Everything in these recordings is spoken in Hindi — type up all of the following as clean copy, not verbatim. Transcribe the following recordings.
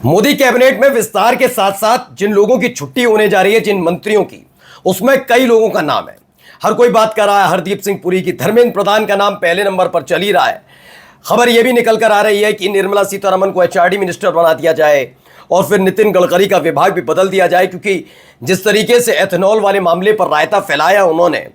मोदी कैबिनेट में विस्तार के साथ साथ जिन लोगों की छुट्टी होने जा रही है, जिन मंत्रियों की, उसमें कई लोगों का नाम है। हर कोई बात कर रहा है हरदीप सिंह पुरी की, धर्मेंद्र प्रधान का नाम पहले नंबर पर चल ही रहा है। खबर यह भी निकल कर आ रही है कि निर्मला सीतारमण को एचआरडी मिनिस्टर बना दिया जाए और फिर नितिन गडकरी का विभाग भी बदल दिया जाए, क्योंकि जिस तरीके से एथेनॉल वाले मामले पर रायता फैलाया उन्होंने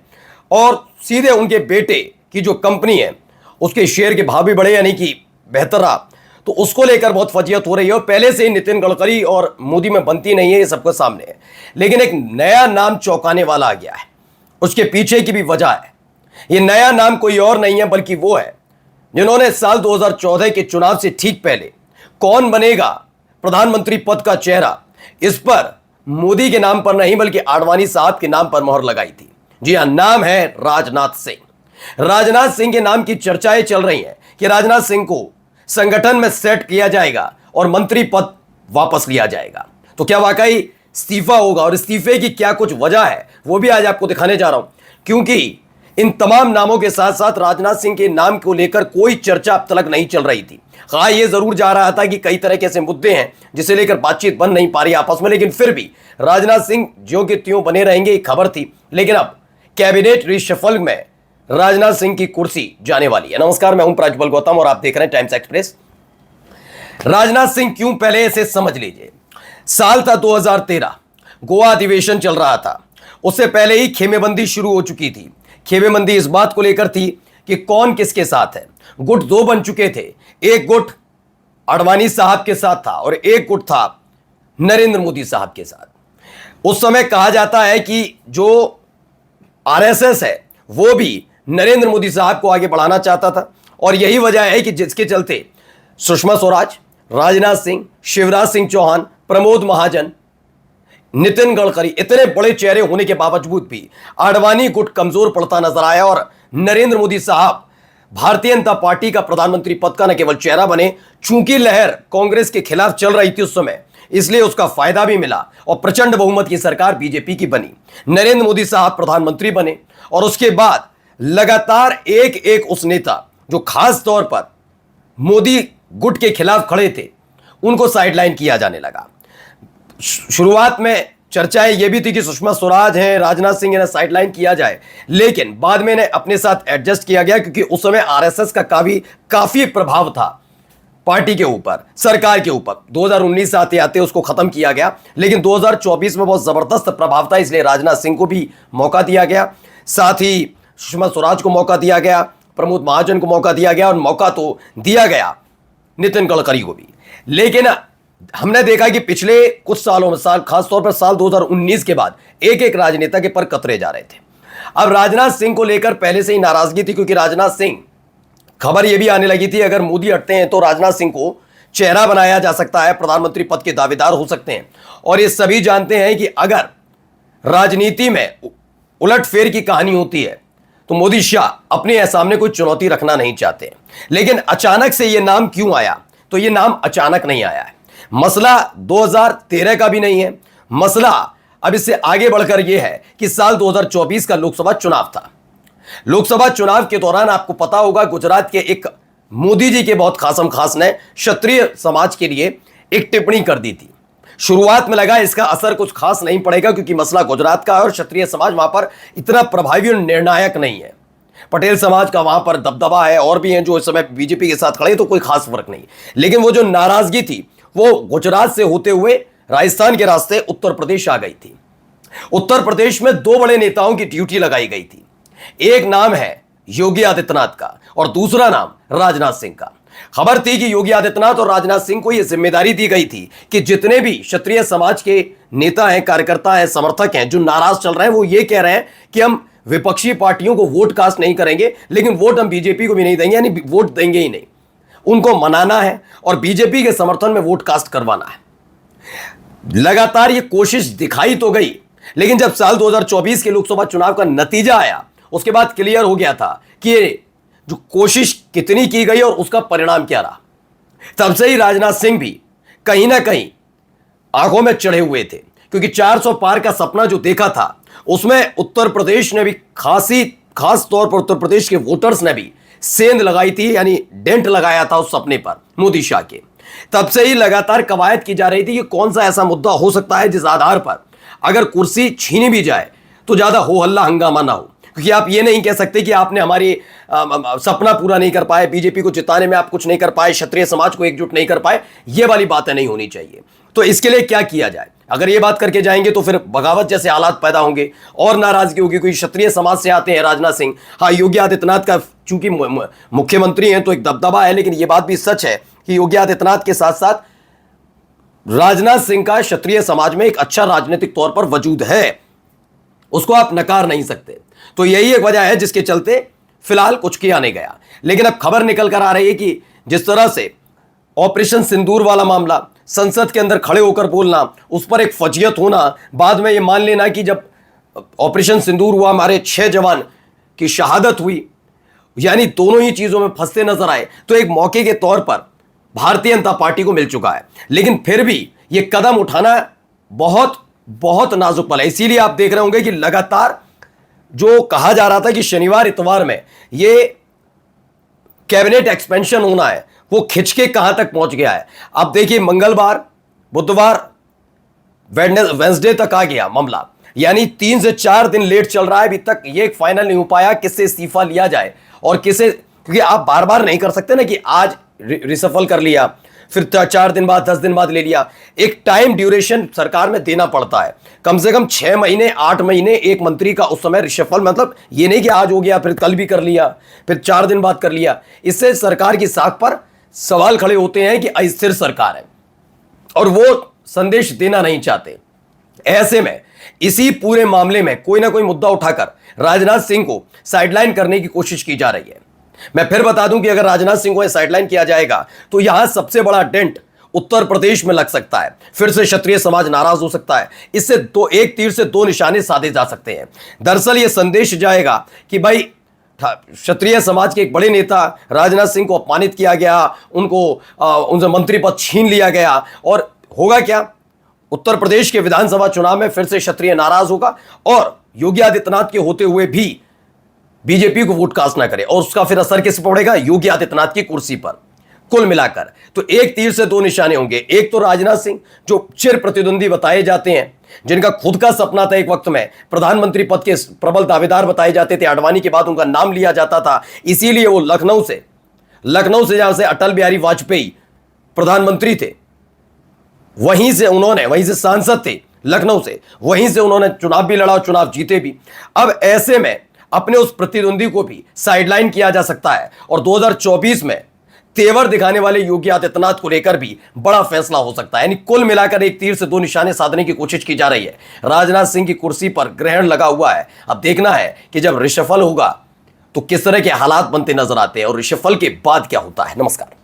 और सीधे उनके बेटे की जो कंपनी है उसके शेयर के भाव भी बढ़े, यानी कि बेहतर रहा, तो उसको लेकर बहुत फजीयत हो रही है। और पहले से ही नितिन गडकरी और मोदी में बनती नहीं है, ये सबके सामने है। लेकिन एक नया नाम चौंकाने वाला आ गया है, उसके पीछे की भी वजह है। ये नया नाम कोई और नहीं है बल्कि वो है जिन्होंने साल 2014 के चुनाव से ठीक पहले कौन बनेगा प्रधानमंत्री पद का चेहरा, इस पर मोदी के नाम पर नहीं बल्कि आडवाणी साहब के नाम पर मोहर लगाई थी। जी हां, नाम है राजनाथ सिंह। राजनाथ सिंह के नाम की चर्चाएं चल रही हैं कि राजनाथ सिंह को संगठन में सेट किया जाएगा और मंत्री पद वापस लिया जाएगा। तो क्या वाकई इस्तीफा होगा, और इस्तीफे की क्या कुछ वजह है वो भी आज आपको दिखाने जा रहा हूं, क्योंकि इन तमाम नामों के साथ साथ राजनाथ सिंह के नाम को लेकर कोई चर्चा अब तक नहीं चल रही थी। कहा यह जरूर जा रहा था कि कई तरह के ऐसे मुद्दे हैं जिसे लेकर बातचीत बन नहीं पा रही आपस में, लेकिन फिर भी राजनाथ सिंह ज्यों के त्यों बने रहेंगे, एक खबर थी। लेकिन अब कैबिनेट रिशफल में राजनाथ सिंह की कुर्सी जाने वाली है। नमस्कार, मैं हूं प्रज्वल गौतम और आप देख रहे हैं टाइम्स एक्सप्रेस। राजनाथ सिंह क्यों, पहले इसे समझ लीजिए। साल था 2013, गोवा अधिवेशन चल रहा था। उससे पहले ही खेमेबंदी शुरू हो चुकी थी। खेमेबंदी इस बात को लेकर थी कि कौन किसके साथ है। गुट दो बन चुके थे, एक गुट आडवाणी साहब के साथ था और एक गुट था नरेंद्र मोदी साहब के साथ। उस समय कहा जाता है कि जो आरएसएस है वो भी नरेंद्र मोदी साहब को आगे बढ़ाना चाहता था, और यही वजह है कि जिसके चलते सुषमा स्वराज, राजनाथ सिंह, शिवराज सिंह चौहान, प्रमोद महाजन, नितिन गडकरी, इतने बड़े चेहरे होने के बावजूद भी आडवाणी गुट कमजोर पड़ता नजर आया और नरेंद्र मोदी साहब भारतीय जनता पार्टी का प्रधानमंत्री पद का न केवल चेहरा बने, चूंकि लहर कांग्रेस के खिलाफ चल रही थी उस समय, इसलिए उसका फायदा भी मिला और प्रचंड बहुमत की सरकार बीजेपी की बनी। नरेंद्र मोदी साहब प्रधानमंत्री बने और उसके बाद लगातार एक एक उस नेता जो खास तौर पर मोदी गुट के खिलाफ खड़े थे उनको साइडलाइन किया जाने लगा। शुरुआत में चर्चाएं यह भी थी कि सुषमा स्वराज हैं, राजनाथ सिंह इन्हें साइडलाइन किया जाए, लेकिन बाद में इन्हें अपने साथ एडजस्ट किया गया, क्योंकि उस समय आरएसएस का काफी प्रभाव था पार्टी के ऊपर, सरकार के ऊपर। 2019 आते आते उसको खत्म किया गया, लेकिन 2024 में बहुत जबरदस्त प्रभाव था, इसलिए राजनाथ सिंह को भी मौका दिया गया, साथ ही सुषमा स्वराज को मौका दिया गया, प्रमोद महाजन को मौका दिया गया और मौका तो दिया गया नितिन गडकरी को भी। लेकिन हमने देखा कि पिछले कुछ सालों में, खासतौर पर साल 2019 के बाद एक एक राजनेता के पर कतरे जा रहे थे। अब राजनाथ सिंह को लेकर पहले से ही नाराजगी थी, क्योंकि राजनाथ सिंह, खबर यह भी आने लगी थी अगर मोदी हटते हैं तो राजनाथ सिंह को चेहरा बनाया जा सकता है, प्रधानमंत्री पद के दावेदार हो सकते हैं। और ये सभी जानते हैं कि अगर राजनीति में उलटफेर की कहानी होती है तो मोदी शाह अपने सामने कोई चुनौती रखना नहीं चाहते। लेकिन अचानक से यह नाम क्यों आया, तो यह नाम अचानक नहीं आया है। मसला 2013 का भी नहीं है, मसला अब इससे आगे बढ़कर यह है कि साल 2024 का लोकसभा चुनाव था। लोकसभा चुनाव के दौरान आपको पता होगा गुजरात के एक मोदी जी के बहुत खासम खास ने क्षत्रिय समाज के लिए एक टिप्पणी कर दी थी। शुरुआत में लगा इसका असर कुछ खास नहीं पड़ेगा, क्योंकि मसला गुजरात का है और क्षत्रिय समाज वहां पर इतना प्रभावी और निर्णायक नहीं है। पटेल समाज का वहां पर दबदबा है और भी हैं जो इस समय बीजेपी के साथ खड़े, तो कोई खास फर्क नहीं। लेकिन वो जो नाराजगी थी वो गुजरात से होते हुए राजस्थान के रास्ते उत्तर प्रदेश आ गई थी। उत्तर प्रदेश में दो बड़े नेताओं की ड्यूटी लगाई गई थी। एक नाम है योगी आदित्यनाथ का और दूसरा नाम राजनाथ सिंह का। खबर थी कि योगी आदित्यनाथ और राजनाथ सिंह को यह जिम्मेदारी दी गई थी कि जितने भी क्षत्रिय समाज के नेता हैं, कार्यकर्ता हैं, समर्थक हैं जो नाराज चल रहे हैं, वो ये कह रहे हैं कि हम विपक्षी पार्टियों को वोट कास्ट नहीं करेंगे, लेकिन वोट हम बीजेपी को भी नहीं देंगे, यानी वोट देंगे ही नहीं। उनको मनाना है और बीजेपी के समर्थन में वोट कास्ट करवाना है। लगातार ये कोशिश दिखाई तो गई, लेकिन जब साल 2024 के लोकसभा चुनाव का नतीजा आया उसके बाद क्लियर हो गया था कि ये जो कोशिश कितनी की गई और उसका परिणाम क्या रहा। तब से ही राजनाथ सिंह भी कहीं ना कहीं आंखों में चढ़े हुए थे, क्योंकि 400 पार का सपना जो देखा था उसमें उत्तर प्रदेश ने भी खास तौर पर उत्तर प्रदेश के वोटर्स ने भी सेंध लगाई थी, यानी डेंट लगाया था उस सपने पर मोदी शाह के। तब से ही लगातार कवायद की जा रही थी कि कौन सा ऐसा मुद्दा हो सकता है जिस आधार पर अगर कुर्सी छीनी भी जाए तो ज्यादा हो हल्ला हंगामा ना हो। क्योंकि आप ये नहीं कह सकते कि आपने हमारी सपना पूरा नहीं कर पाए, बीजेपी को जिताने में आप कुछ नहीं कर पाए, क्षत्रिय समाज को एकजुट नहीं कर पाए, ये वाली बातें नहीं होनी चाहिए। तो इसके लिए क्या किया जाए? अगर ये बात करके जाएंगे तो फिर बगावत जैसे हालात पैदा होंगे और नाराजगी होगी। कोई क्षत्रिय समाज से आते हैं राजनाथ सिंह, हाँ योगी आदित्यनाथ का चूंकि मुख्यमंत्री हैं तो एक दबदबा है, लेकिन यह बात भी सच है कि योगी आदित्यनाथ के साथ साथ राजनाथ सिंह का क्षत्रिय समाज में एक अच्छा राजनीतिक तौर पर वजूद है, उसको आप नकार नहीं सकते। तो यही एक वजह है जिसके चलते फिलहाल कुछ किया नहीं गया। लेकिन अब खबर निकल कर आ रही है कि जिस तरह से ऑपरेशन सिंदूर वाला मामला, संसद के अंदर खड़े होकर बोलना, उस पर एक फजीयत होना, बाद में ये मान लेना कि जब ऑपरेशन सिंदूर हुआ हमारे 6 जवान की शहादत हुई, यानी दोनों ही चीजों में फंसते नजर आए, तो एक मौके के तौर पर भारतीय जनता पार्टी को मिल चुका है। लेकिन फिर भी यह कदम उठाना बहुत बहुत नाजुक पल है। इसीलिए आप देख रहे होंगे कि लगातार जो कहा जा रहा था कि शनिवार इतवार में ये कैबिनेट एक्सपेंशन होना है, वो खिंच के कहां तक पहुंच गया है। अब देखिए मंगलवार, बुधवार, वेडनेसडे तक आ गया मामला, यानी 3 से 4 दिन लेट चल रहा है। अभी तक ये फाइनल नहीं हो पाया किससे इस्तीफा लिया जाए और किसे, क्योंकि आप बार बार नहीं कर सकते ना कि आज रिसफल कर लिया फिर 4 दिन बाद 10 दिन बाद ले लिया। एक टाइम ड्यूरेशन सरकार में देना पड़ता है, कम से कम 6 महीने 8 महीने एक मंत्री का उस समय रिशफल, मतलब ये नहीं कि आज हो गया फिर कल भी कर लिया फिर 4 दिन बाद कर लिया। इससे सरकार की साख पर सवाल खड़े होते हैं कि अस्थिर सरकार है और वो संदेश देना नहीं चाहते। ऐसे में इसी पूरे मामले में कोई ना कोई मुद्दा उठाकर राजनाथ सिंह को साइडलाइन करने की कोशिश की जा रही है। मैं फिर बता दूं कि अगर राजनाथ सिंह को साइडलाइन किया जाएगा तो यहां सबसे बड़ा डेंट उत्तर प्रदेश में लग सकता है, फिर से क्षत्रिय समाज नाराज हो सकता है। इससे तो एक तीर से 2 निशाने साधे जा सकते हैं। दरअसल यह संदेश जाएगा कि भाई क्षत्रिय समाज के एक बड़े नेता राजनाथ सिंह को अपमानित किया गया, उनसे मंत्री पद छीन लिया गया, और होगा क्या, उत्तर प्रदेश के विधानसभा चुनाव में फिर से क्षत्रिय नाराज होगा और योगी आदित्यनाथ के होते हुए भी बीजेपी को वोट कास्ट ना करे, और उसका फिर असर किस पर पड़ेगा, योगी आदित्यनाथ की कुर्सी पर। कुल मिलाकर तो एक तीर से 2 निशाने होंगे। एक तो राजनाथ सिंह जो चिर प्रतिद्वंदी बताए जाते हैं, जिनका खुद का सपना था, एक वक्त में प्रधानमंत्री पद के प्रबल दावेदार बताए जाते थे, आडवाणी के बाद उनका नाम लिया जाता था, इसीलिए वो लखनऊ से जहां से अटल बिहारी वाजपेयी प्रधानमंत्री थे, वहीं से सांसद थे लखनऊ से, वहीं से उन्होंने चुनाव भी लड़ा, चुनाव जीते भी। अब ऐसे में अपने उस प्रतिद्वंदी को भी साइडलाइन किया जा सकता है और 2024 में तेवर दिखाने वाले योगी आदित्यनाथ को लेकर भी बड़ा फैसला हो सकता है। यानी कुल मिलाकर एक तीर से 2 निशाने साधने की कोशिश की जा रही है। राजनाथ सिंह की कुर्सी पर ग्रहण लगा हुआ है। अब देखना है कि जब रिशफल होगा तो किस तरह के हालात बनते नजर आते हैं और रिशफल के बाद क्या होता है। नमस्कार।